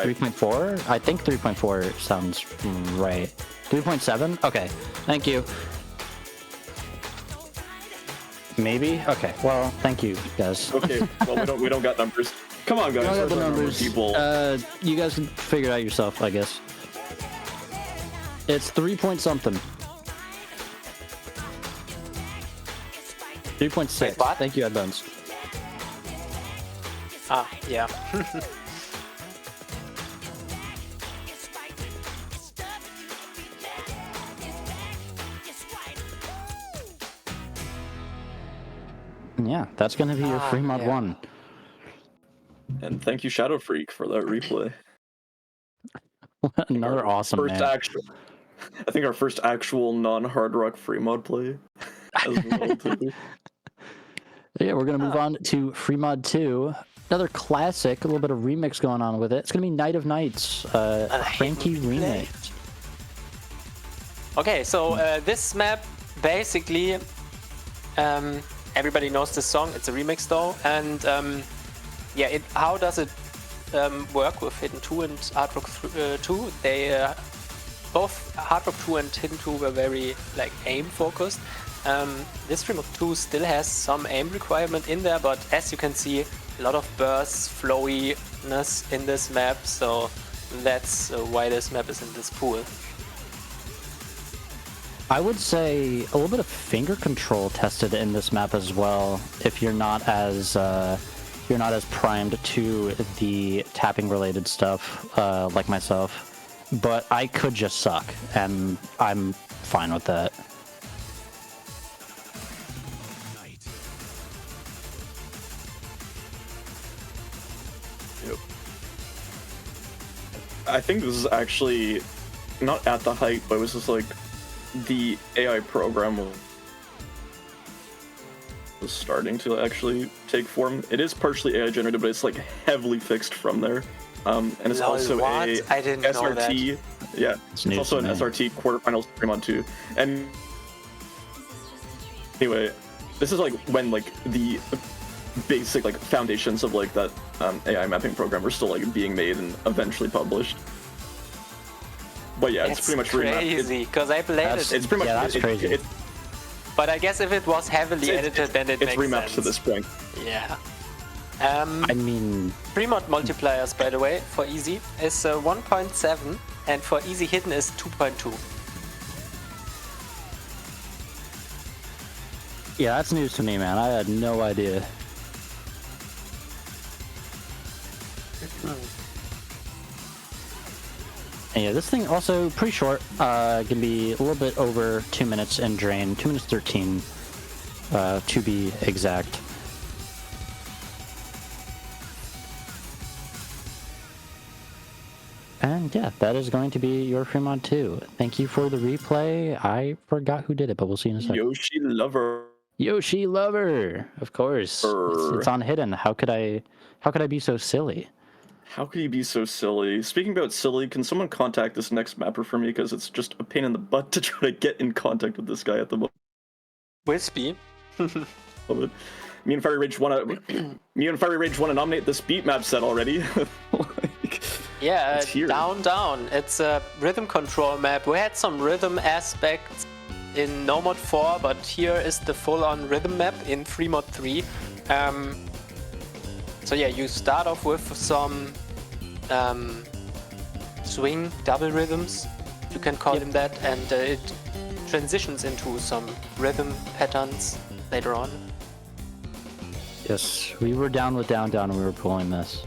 3.4? I think 3.4 sounds right. 3.7? Okay, thank you. Maybe? Okay, well, thank you, guys. Okay, well, we don't got numbers. Come on, guys. I got Where's the our numbers. people? You guys can figure it out yourself, I guess. It's 3 point something. 3.6. Wait, what? Thank you, Headbones. Ah, yeah. Yeah, that's gonna be your free mod yeah. 1. And thank you, Shadow Freak, for that replay. Another awesome first man. actual, I think our first actual non-hard rock free mod play. As well, too. Yeah, we're gonna move on to free mod 2. Another classic, a little bit of remix going on with it. It's gonna be Night of Nights, Frankie remix. Okay, so this map basically, everybody knows this song. It's a remix though, and yeah, how does it work with Hidden 2 and Hard Rock 2? They both Hard Rock 2 and Hidden 2 were very like aim focused. This Fremont 2 still has some aim requirement in there, but as you can see, a lot of bursts, flowiness in this map, so that's why this map is in this pool. I would say a little bit of finger control tested in this map as well. If you're not as primed to the tapping related stuff like myself, but I could just suck, and I'm fine with that. Yep. I think this is actually not at the height, but it was just like the AI program was starting to actually take form. It is partially AI generated, but it's like heavily fixed from there. And it's Lol, also what? a I didn't know that. SRT. Yeah, it's news also to an me. SRT quarterfinals Fremont 2. And anyway, this is like when like the basic like foundations of like that AI mapping program were still like being made and eventually published. But yeah, it's pretty much crazy because I played That's- it. It's pretty much that's crazy. But I guess if it was heavily edited, then it it's makes remapped sense. to this point. Yeah. I mean, Fremont multipliers, by the way, for easy is 1.7, and for easy hidden is 2.2. yeah, that's news to me, man. I had no idea. And yeah, this thing also pretty short. Can be a little bit over 2 minutes in drain, 2 minutes 13, to be exact. And yeah, that is going to be your Fremont 2. Thank you for the replay. I forgot who did it, but we'll see in a second. Yoshi Lover. Yoshi Lover, of course. It's on hidden. How could I be so silly? How could you be so silly? Speaking about silly, can someone contact this next mapper for me? Because it's just a pain in the butt to try to get in contact with this guy at the moment. Wispy. Me and Fiery Rage want to nominate this beat map set already. Like, Yeah, it's here. down. It's a rhythm control map. We had some rhythm aspects in No Mod 4, but here is the full-on rhythm map in Fremont 3. So yeah, you start off with some swing double rhythms, you can call them that, and it transitions into some rhythm patterns later on. Yes, we were down with down and we were pulling this.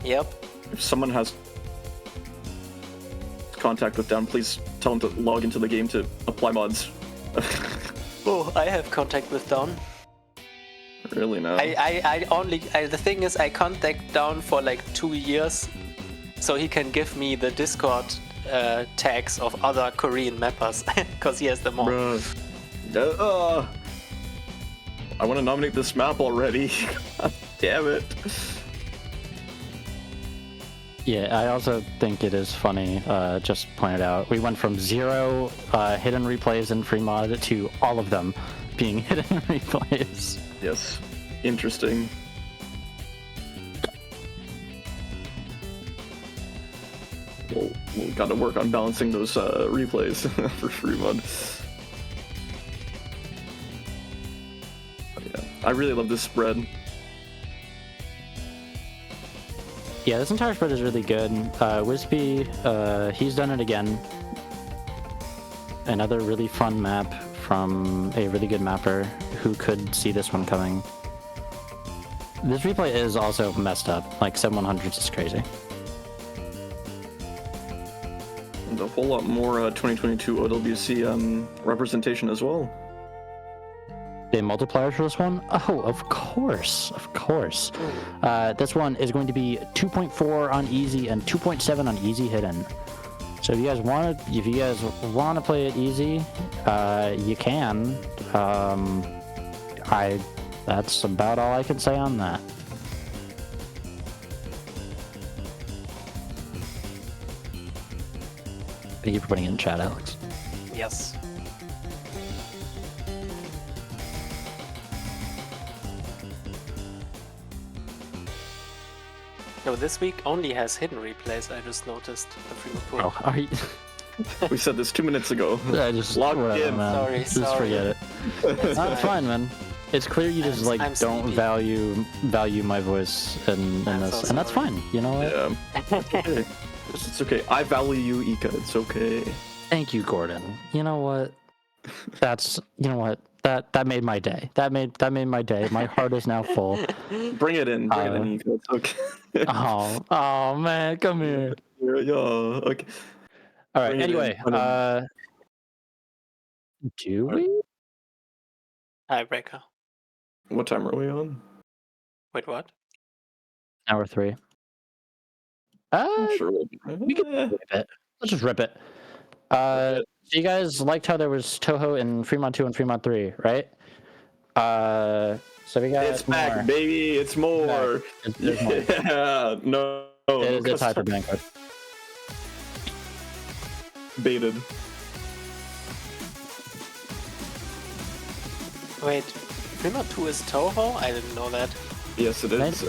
Yep. if someone has contact with them, please tell them to log into the game to apply mods. Oh, I have contact with Dawn. Really now? The thing is, I contact Dawn for like 2 years, so he can give me the Discord tags of other Korean mappers, because he has them all. Bruh. I want to nominate this map already. God damn it. Yeah, I also think it is funny, just pointed out, we went from 0 hidden replays in Fremont to all of them being hidden replays. Yes. Interesting. We'll gotta work on balancing those replays for Fremont. But yeah, I really love this spread. Yeah, this entire spread is really good. Wispy, he's done it again. Another really fun map from a really good mapper who could see this one coming. This replay is also messed up. Like 7100s is crazy. And a whole lot more 2022 OWC representation as well. The multipliers for this one? Oh, of course. This one is going to be 2.4 on easy and 2.7 on easy hidden. So if you guys want to play it easy, you can. That's about all I can say on that. Thank you for putting it in chat, Alex. Yes. No, this week only has hidden replays, I just noticed. The Fremont Pool. Oh, are you... We said this 2 minutes ago. I just Log whatever, in. man. Sorry. Forget it. It's fine, man. It's clear you just like I'm don't sleepy. value my voice in I'm this, so and that's sorry. fine. You know what? Yeah. It's okay. It's okay. I value you, Ika. It's okay. Thank you, Gordon. You know what? That made my day. That made my day. My heart is now full. Bring it in, Ika. It's okay. Oh man, come here. Yeah, okay. All right. Bring it in. Anyway, do we? Hi, Breaker. What time are we on? Wait, what? Hour 3. I'm sure We can rip it. Let's just rip it. So you guys liked how there was Toho in Fremont 2 and Fremont 3, right? So we got It's more. back, baby. It's more. There's more. Yeah. No. It's Hyper Banquet. Baited. Wait, Fremont 2 is Toho? I didn't know that. Yes, it is.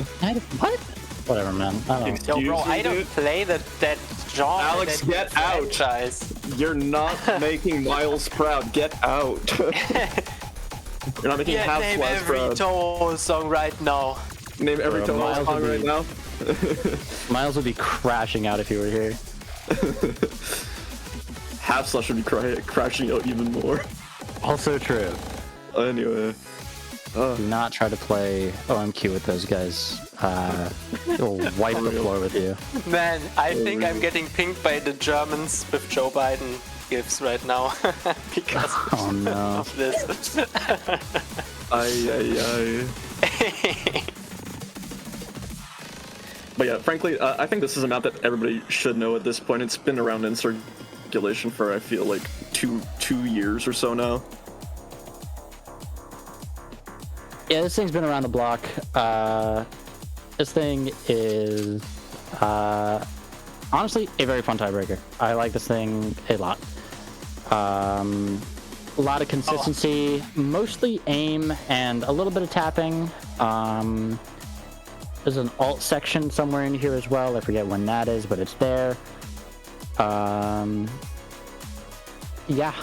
What? Whatever, man. I don't know. Yo, Excuse bro, you, I don't dude? play that genre. Alex, that get out. franchise. You're not making Miles proud. Get out. You're not making Yeah, Half name Slash every proud. Toho song right now. Name every Bro, Toho Miles song would right be- now. Miles would be crashing out if you were here. Half Slash would be crashing out even more. Also true. Anyway. Do not try to play OMQ with those guys. They'll wipe the floor with you. Man, I think I'm getting pinged by the Germans with Joe Biden gifts right now because Oh no. of this. Ay. But yeah, frankly, I think this is a map that everybody should know at this point. It's been around in circulation for, I feel like, two years or so now. Yeah, this thing's been around the block. This thing is honestly a very fun tiebreaker. I like this thing a lot. A lot of consistency, mostly aim and a little bit of tapping. There's an alt section somewhere in here as well. I forget when that is, but it's there. Yeah,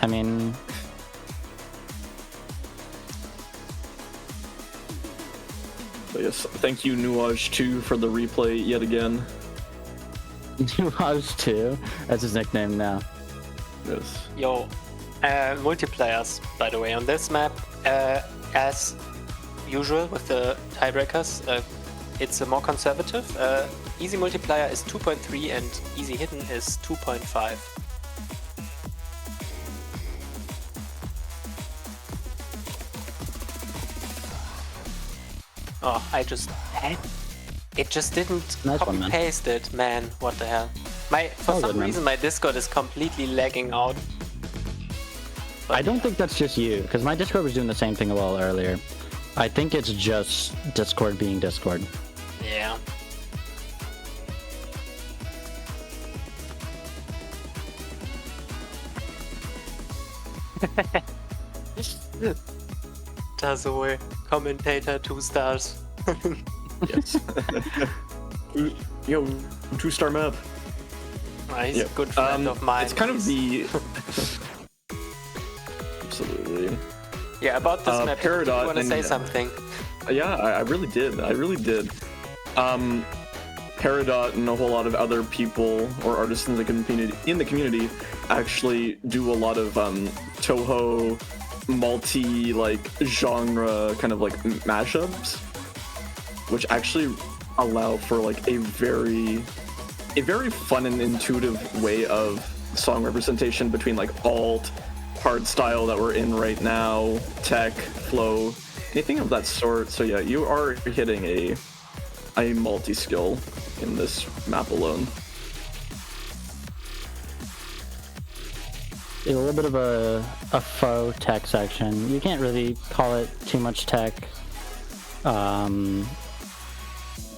I mean, But yes, thank you, Nuage, too, for the replay yet again. Nuage 2. That's his nickname now. Yes. Yo, multiplayers, by the way, on this map, as usual with the tiebreakers, it's a more conservative. Easy multiplier is 2.3 and easy hidden is 2.5. Oh, it just didn't Nice one, copy man. paste it, man. What the hell? For All some good, man. reason my Discord is completely lagging out. I don't think that's just you, because my Discord was doing the same thing a while earlier. I think it's just Discord being Discord. Yeah. Tazue, commentator 2 stars. Yes. Yo, 2-star map. He's Yeah. a good friend of mine. It's kind of He's- the. Absolutely. Yeah, about this map, do you Peridot want to and- say something? Yeah, I really did. Peridot and a whole lot of other people or artists in the community actually do a lot of Toho multi genre kind of mashups, which actually allow for a very fun and intuitive way of song representation between alt, hard style that we're in right now, tech, flow, anything of that sort. So yeah, you are hitting a multi-skill in this map alone. It's a little bit of a faux tech section. You can't really call it too much tech.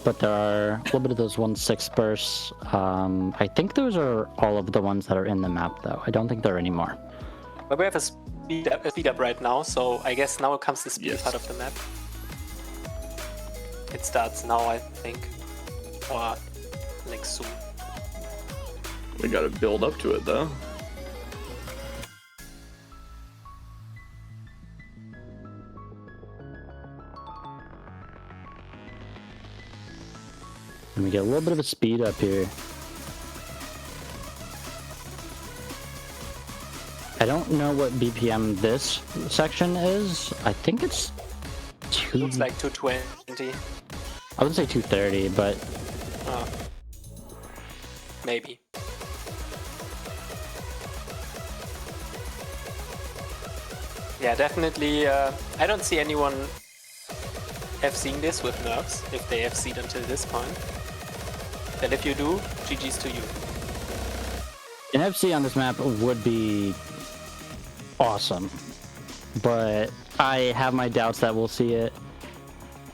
But there are a little bit of those 1/6 bursts. I think those are all of the ones that are in the map, though. I don't think there are any more. But we have a speed up right now, so I guess now comes the speed Yes. part of the map. It starts now, I think. Or soon. We gotta build up to it though. And we get a little bit of a speed up here. I don't know what BPM this section is. I think it's Looks like 220. I wouldn't say 230, but Maybe. Yeah, definitely. I don't see anyone have seen this with nerfs, if they have seen until this point. Then if you do, GG's to you. An FC on this map would be awesome, but I have my doubts that we'll see it.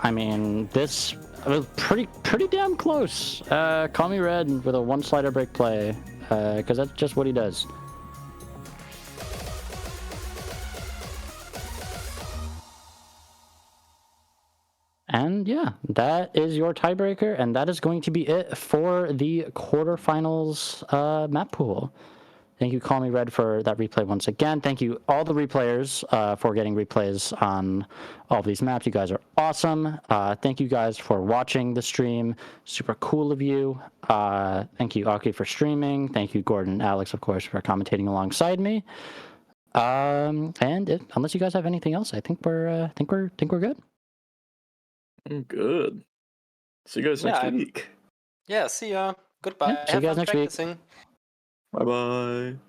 I mean, this was pretty damn close. Call me Red with a one slider break play, because that's just what he does. And yeah, that is your tiebreaker, and that is going to be it for the quarterfinals map pool. Thank you, Call Me Red, for that replay once again. Thank you, all the replayers, for getting replays on all these maps. You guys are awesome. Thank you guys for watching the stream. Super cool of you. Thank you, Aki, for streaming. Thank you, Gordon and Alex, of course, for commentating alongside me. Unless you guys have anything else, I think we're good. I'm good. See you guys next week. Yeah, see ya. Goodbye. Yeah, see you guys next week. Practicing. Bye bye.